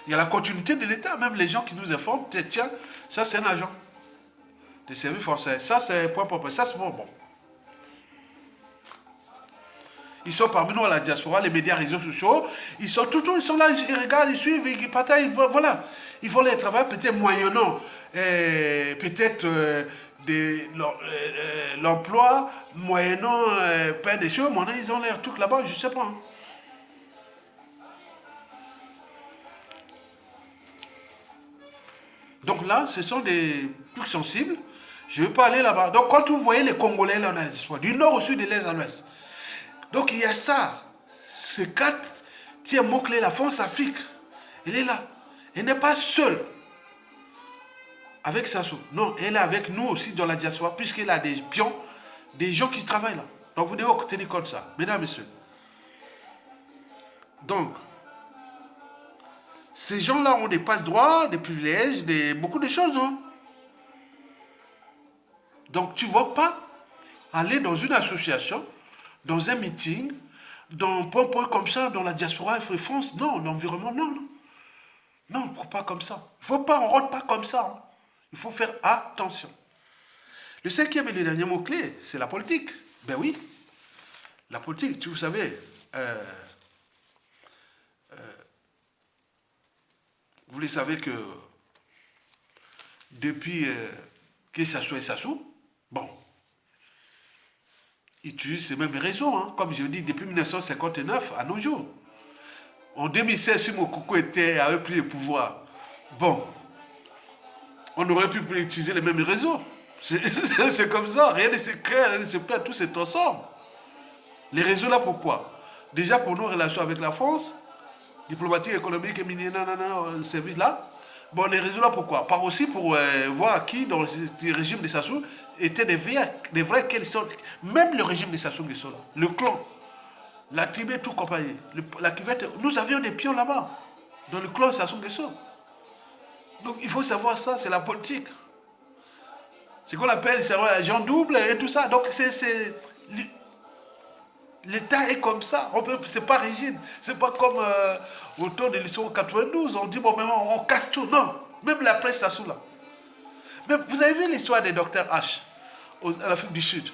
Il y a la continuité de l'État. Même les gens qui nous informent, tiens, ça c'est un agent des services français. Ça c'est point propre. Ça c'est bon. Ils sont parmi nous à la diaspora, les médias, réseaux sociaux. Ils sont ils sont là, ils regardent, ils suivent, ils partagent, voilà. Ils vont les travailler peut-être moyennant, peut-être l'emploi, moyennant plein de choses. Maintenant, ils ont l'air tout là-bas, je ne sais pas. Hein. Donc là, ce sont des trucs sensibles. Je ne veux pas aller là-bas. Donc quand vous voyez les Congolais là, du nord au sud, de l'est à l'ouest. Donc il y a ça. Ces quatre mots-clés, la France-Afrique, elle est là. Elle n'est pas seule avec Sassou. Non, elle est avec nous aussi dans la diaspora, puisqu'elle a des pions, des gens qui travaillent là. Donc vous devez tenir compte de ça, mesdames et messieurs. Donc, ces gens-là ont des passe-droits, des privilèges, beaucoup de choses. Hein. Donc tu ne vas pas aller dans une association, dans un meeting, dans un point comme ça, dans la diaspora France. Non, l'environnement, non. Non, pas comme ça. Il ne faut pas, on ne rentre pas comme ça. Hein. Il faut faire attention. Le cinquième et le dernier mot-clé, c'est la politique. Ben oui, la politique, vous savez, vous le savez que depuis que Sassou, bon, ils utilisent ces mêmes réseaux, hein, comme je dis, depuis 1959 à nos jours. En 2016, si Mokoko avait pris le pouvoir, bon, on aurait pu utiliser les mêmes réseaux. C'est comme ça, rien ne se crée, rien ne se perd, tout se transforme. Les réseaux là, pourquoi? Déjà pour nos relations avec la France, diplomatique, économique, minier, service là. Bon, les réseaux là, pourquoi? Par aussi pour voir qui dans le régime de Sassou étaient des vrais quels sont. Même le régime de Sassou Nguesso là, le clan, la Tibet, tout compagnie, la cuvette, nous avions des pions là-bas, dans le clan de Sassou Nguesso. Donc il faut savoir ça, c'est la politique. C'est qu'on appelle, c'est agent double et tout ça. Donc l'État est comme ça. C'est pas rigide. C'est pas comme autour de l'histoire 92. On dit, bon, mais on casse tout. Non. Même la presse, ça sous là. Même, vous avez vu l'histoire des docteurs H en Afrique du Sud.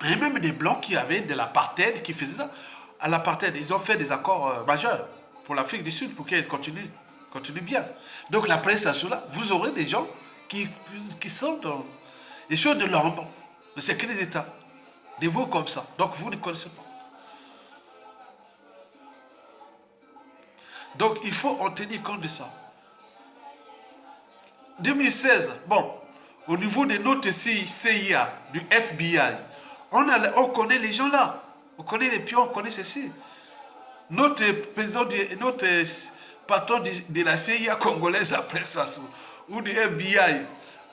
Il y a même des Blancs qui avaient de l'apartheid, qui faisaient ça. À l'apartheid, ils ont fait des accords majeurs pour l'Afrique du Sud pour qu'elle continue bien. Donc la presse, ça sous là, vous aurez des gens qui sont dans les choses de l'ombre, le secret d'État. Des mots comme ça. Donc vous ne connaissez pas. Donc il faut en tenir compte de ça. 2016, bon, au niveau de notre CIA, du FBI, on connaît les gens là. On connaît les pions, on connaît ceci. Notre président, notre patron de la CIA congolaise après Sassou, ou du FBI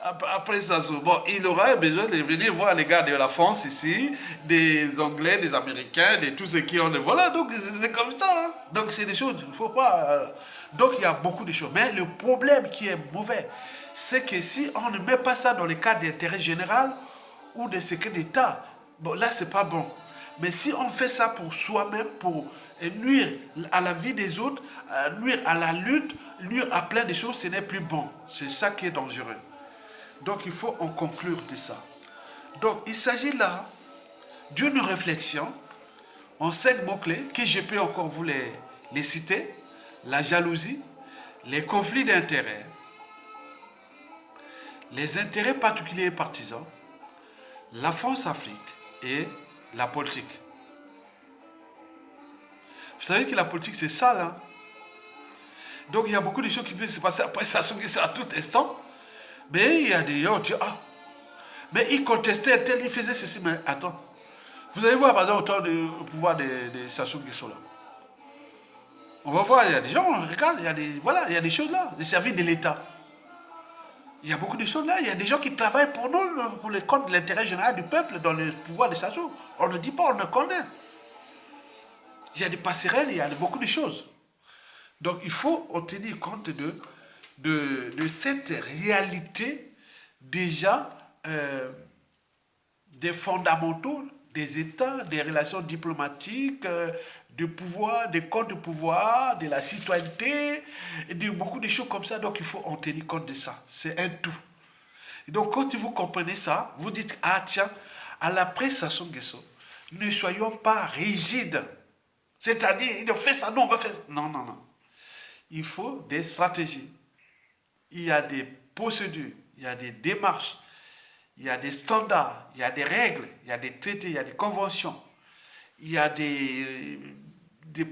après Sassou, bon, il aura besoin de venir voir les gars de la France ici, des Anglais, des Américains, de tous ceux qui ont... Voilà, donc c'est comme ça. Hein. Donc c'est des choses, il ne faut pas... donc il y a beaucoup de choses. Mais le problème qui est mauvais, c'est que si on ne met pas ça dans le cadre d'intérêt général ou de secret d'État, bon, là, c'est pas bon. Mais si on fait ça pour soi-même, pour nuire à la vie des autres, nuire à la lutte, nuire à plein de choses, ce n'est plus bon. C'est ça qui est dangereux. Donc il faut en conclure de ça. Donc il s'agit là d'une réflexion en 5 mots-clés que je peux encore vous les citer. La jalousie, les conflits d'intérêts, les intérêts particuliers et partisans, la France-Afrique et la politique. Vous savez que la politique, c'est ça, là. Donc, il y a beaucoup de choses qui peuvent se passer après Sassou Nguesso à tout instant. Mais il y a des gens qui disent, ah, mais il contestait tel, il faisait ceci. Mais attends. Vous allez voir, par exemple, autant de pouvoir de Sassou Nguesso, là. On va voir, il y a des gens, on regarde, il y a des, voilà, il y a des choses là, les services de l'État. Il y a beaucoup de choses là. Il y a des gens qui travaillent pour nous, pour le compte de l'intérêt général du peuple, dans le pouvoir de Sassou. On ne dit pas, on ne connaît. Il y a des passerelles, il y a beaucoup de choses. Donc il faut en tenir compte de cette réalité déjà des fondamentaux des États, des relations diplomatiques, du pouvoir, des comptes de pouvoir, de la citoyenneté, et de beaucoup de choses comme ça. Donc il faut en tenir compte de ça. C'est un tout. Et donc quand vous comprenez ça, vous dites, ah tiens, à l'après Sassou Nguesso, ne soyons pas rigides. C'est-à-dire, il fait ça, non, on va faire ça. Non, non, non. Il faut des stratégies. Il y a des procédures, il y a des démarches, il y a des standards, il y a des règles, il y a des traités, il y a des conventions, il y a des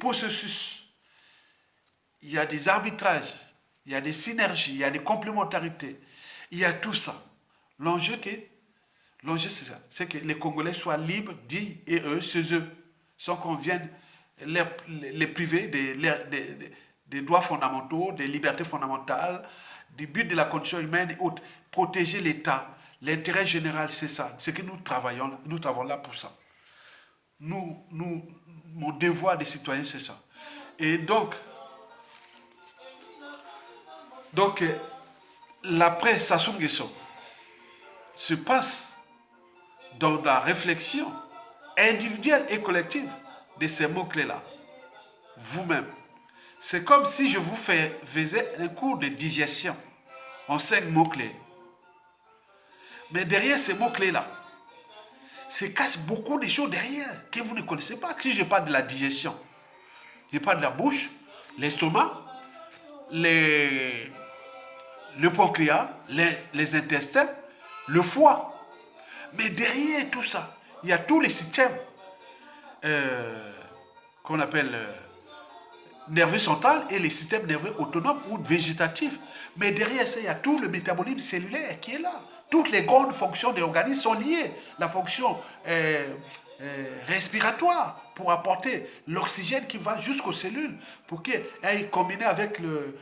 processus, il y a des arbitrages, il y a des synergies, il y a des complémentarités. Il y a tout ça. L'enjeu, c'est ça. C'est que les Congolais soient libres, dits et eux, chez eux, sans qu'on vienne les priver des droits fondamentaux, des libertés fondamentales, du but de la condition humaine et autres. Protéger l'État. L'intérêt général, c'est ça. C'est que nous travaillons là pour ça. Mon devoir de citoyen, c'est ça. Et donc l'après Sassou Nguesso se passe dans la réflexion individuelle et collective de ces mots-clés-là. Vous-même. C'est comme si je vous faisais un cours de digestion en 5 mots-clés. Mais derrière ces mots-clés-là, se cache beaucoup de choses derrière que vous ne connaissez pas. Si je parle de la digestion, je parle de la bouche, l'estomac, le pancréas, les intestins, le foie. Mais derrière tout ça, il y a tous les systèmes qu'on appelle nerveux central et les systèmes nerveux autonomes ou végétatifs. Mais derrière ça, il y a tout le métabolisme cellulaire qui est là. Toutes les grandes fonctions de l'organisme sont liées. La fonction respiratoire pour apporter l'oxygène qui va jusqu'aux cellules pour qu'elle aille combiner avec le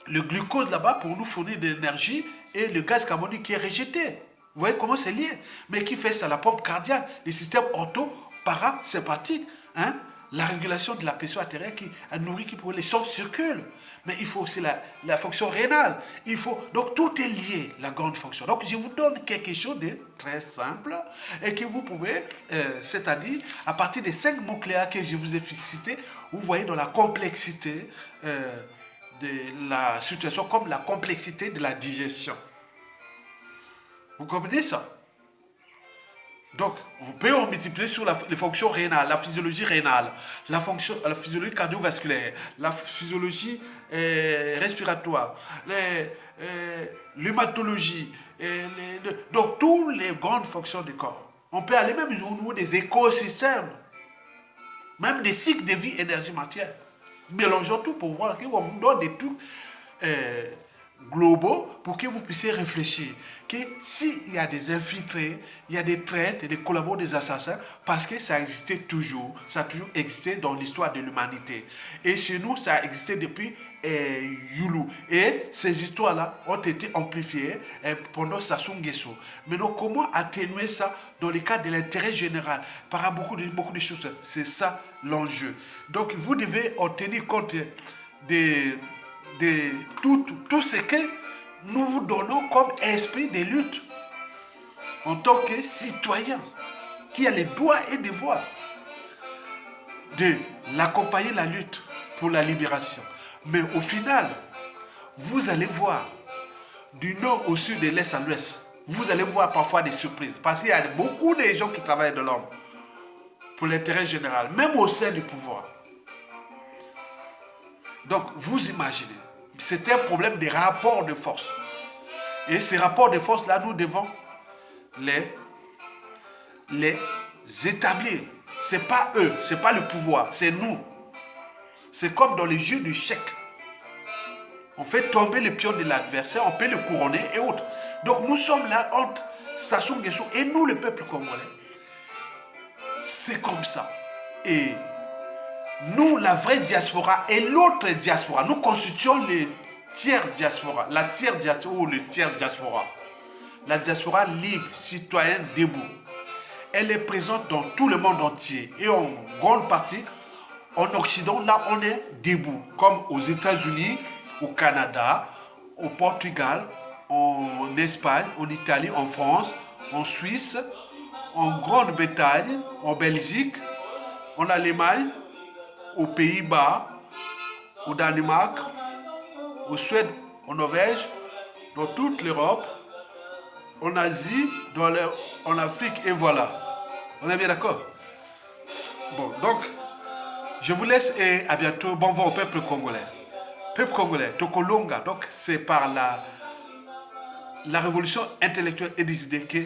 glucose là-bas pour nous fournir de l'énergie et le gaz carbonique qui est rejeté. Vous voyez comment c'est lié? Mais qui fait ça? La pompe cardiaque, les systèmes ortho-parasympathiques, hein? La régulation de la pression artérielle qui nourrit, qui pour les sangs circulent. Mais il faut aussi la fonction rénale. Donc tout est lié, la grande fonction. Donc je vous donne quelque chose de très simple et que vous pouvez, c'est-à-dire à partir des 5 mots-clés que je vous ai cités, vous voyez dans la complexité de la situation comme la complexité de la digestion. Vous comprenez ça? Donc, on peut en multiplier sur les fonctions rénales, la physiologie rénale, la physiologie cardiovasculaire, la physiologie respiratoire, l'hématologie, donc toutes les grandes fonctions du corps. On peut aller même au niveau des écosystèmes, même des cycles de vie énergie-matière. Mélangeons tout pour voir qu'on vous donne des trucs globaux pour que vous puissiez réfléchir que s'il y a des infiltrés, il y a des traites, des collaborateurs, des assassins, parce que ça existait toujours, ça a toujours existé dans l'histoire de l'humanité. Et chez nous, ça a existé depuis Yulu. Et ces histoires-là ont été amplifiées pendant Sassou Nguesso. Maintenant, comment atténuer ça dans le cadre de l'intérêt général par rapport à beaucoup de choses? C'est ça l'enjeu. Donc, vous devez en tenir compte de tout ce que nous vous donnons comme esprit de lutte en tant que citoyen qui a les droits et devoirs de l'accompagner la lutte pour la libération. Mais au final, vous allez voir du nord au sud, de l'est à l'ouest, vous allez voir parfois des surprises parce qu'il y a beaucoup de gens qui travaillent de l'homme pour l'intérêt général, même au sein du pouvoir. Donc, vous imaginez, c'est un problème des rapports de force. Et ces rapports de force-là, nous devons les établir. Ce n'est pas eux, ce n'est pas le pouvoir, c'est nous. C'est comme dans les jeux d'échecs. On fait tomber le pion de l'adversaire, on peut le couronner et autres. Donc, nous sommes là entre Sassou Nguesso et nous, le peuple congolais. C'est comme ça. Et nous, la vraie diaspora et l'autre diaspora, nous constituons les tiers diaspora, la tiers diaspora ou le tiers diaspora. La diaspora libre, citoyenne, debout. Elle est présente dans tout le monde entier et en grande partie en Occident, là on est debout, comme aux États-Unis, au Canada, au Portugal, en Espagne, en Italie, en France, en Suisse, en Grande-Bretagne, en Belgique, en Allemagne, aux Pays-Bas, au Danemark, au Suède, en Norvège, dans toute l'Europe, en Asie, en Afrique, et voilà. On est bien d'accord? Bon, donc, je vous laisse et à bientôt. Bon vent au peuple congolais. Peuple congolais, Tokolonga, donc c'est par la révolution intellectuelle et des idées que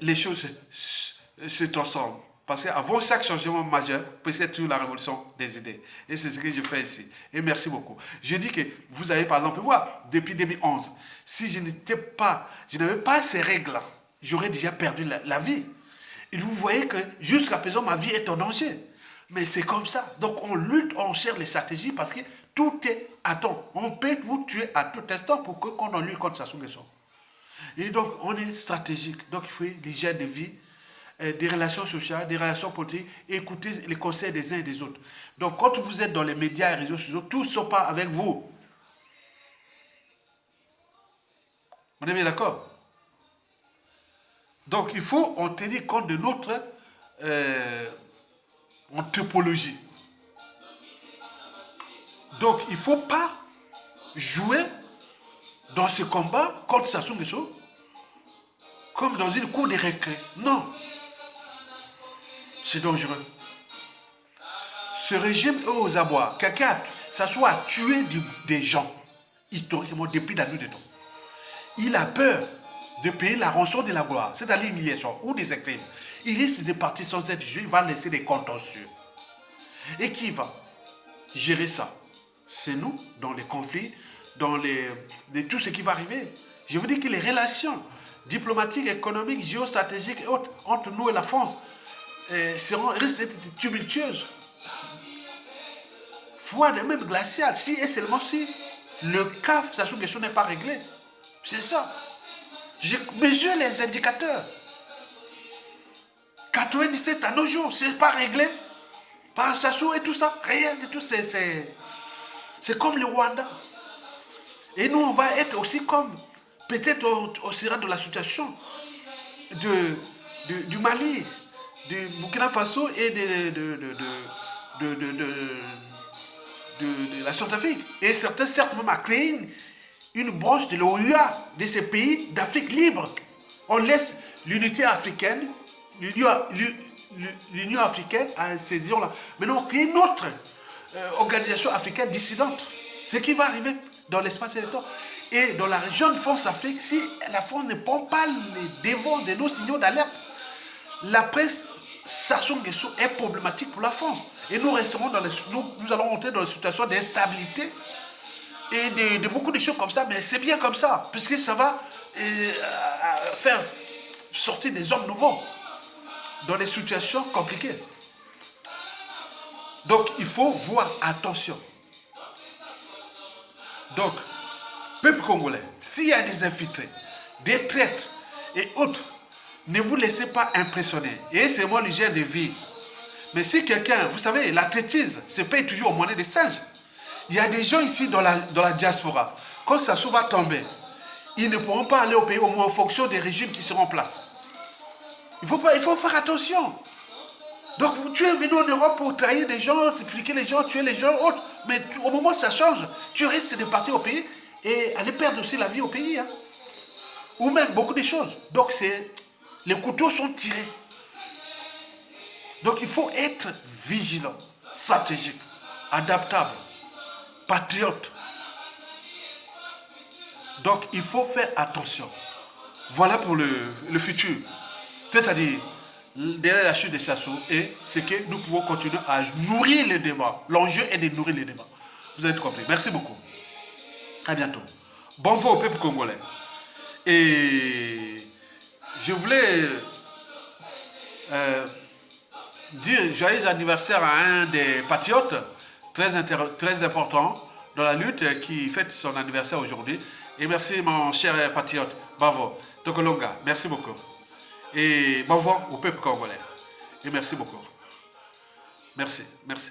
les choses se transforment. Parce qu'avant chaque changement majeur, c'est toujours la révolution des idées. Et c'est ce que je fais ici. Et merci beaucoup. Je dis que vous avez par exemple voir, depuis 2011, si je n'avais pas ces règles-là, j'aurais déjà perdu la vie. Et vous voyez que jusqu'à présent, ma vie est en danger. Mais c'est comme ça. Donc on lutte, on cherche les stratégies parce que tout est à temps. On peut vous tuer à tout instant pour qu'on en lutte contre Sassou Nguesso. Et donc on est stratégique. Donc il faut l'hygiène de vie, des relations sociales, des relations politiques, et écouter les conseils des uns et des autres. Donc quand vous êtes dans les médias et les réseaux sociaux, tous ne sont pas avec vous. On est bien d'accord? Donc il faut en tenir compte de notre anthropologie. Donc il ne faut pas jouer dans ce combat contre Sassou Nguesso comme dans une cour de récré. Non. C'est dangereux. Ce régime est aux abois. Quelqu'un, Sassou a tué des gens, historiquement, depuis la nuit des temps. Il a peur de payer la rançon de la gloire, c'est-à-dire l'humiliation ou des crimes. Il risque de partir sans être jugé, il va laisser des contentieux. Et qui va gérer ça? C'est nous, dans les conflits, dans tout ce qui va arriver. Je vous dis que les relations diplomatiques, économiques, géostratégiques et autres entre nous et la France risquent d'être tumultueuses. Voire même glaciales, si et seulement si le cas Sassou Nguesso n'est pas réglé. C'est ça. Je mesure les indicateurs. 97 à nos jours, c'est pas réglé. Par Sassou et tout ça, rien du tout. C'est comme le Rwanda. Et nous, on va être aussi comme, peut-être on sera dans la situation du Mali, du Burkina Faso et de la Centrafrique. Et certains, certes, même à créer une branche de l'OUA, de ces pays d'Afrique libre. On laisse l'unité africaine, l'Union africaine à ces disons-là. Maintenant, on crée une autre organisation africaine dissidente. Ce qui va arriver dans l'espace et le temps. Et dans la région de France-Afrique, si la France ne prend pas les devants de nos signaux d'alerte, la presse Sassou Nguesso est problématique pour la France. Et nous resterons nous allons entrer dans une situation d'instabilité et de beaucoup de choses comme ça, mais c'est bien comme ça, puisque ça va faire sortir des hommes nouveaux dans des situations compliquées. Donc, il faut voir attention. Donc, peuple congolais, s'il y a des infiltrés, des traîtres et autres, ne vous laissez pas impressionner. Et c'est moi l'hygiène de vie. Mais si quelqu'un, vous savez, la traîtrise se paye toujours au monnaie des singes. Il y a des gens ici dans la diaspora, quand ça va tomber, ils ne pourront pas aller au pays au moins en fonction des régimes qui seront en place. Il faut faire attention. Donc tu es venu en Europe pour trahir des gens, expliquer les gens, tuer les gens, autres. Mais au moment où ça change, tu risques de partir au pays et aller perdre aussi la vie au pays. Hein. Ou même beaucoup de choses. Donc les couteaux sont tirés. Donc il faut être vigilant, stratégique, adaptable, patriote. Donc il faut faire attention. Voilà pour le futur. C'est-à-dire, derrière la chute de Sassou, et c'est que nous pouvons continuer à nourrir les débats. L'enjeu est de nourrir les débats. Vous avez compris. Merci beaucoup. À bientôt. Bon vent au peuple congolais. Et je voulais dire joyeux anniversaire à un des patriotes très important dans la lutte qui fête son anniversaire aujourd'hui. Et merci mon cher patriote. Bravo. Tokolonga. Merci beaucoup. Et bon vent au peuple congolais. Et merci beaucoup. Merci. Merci.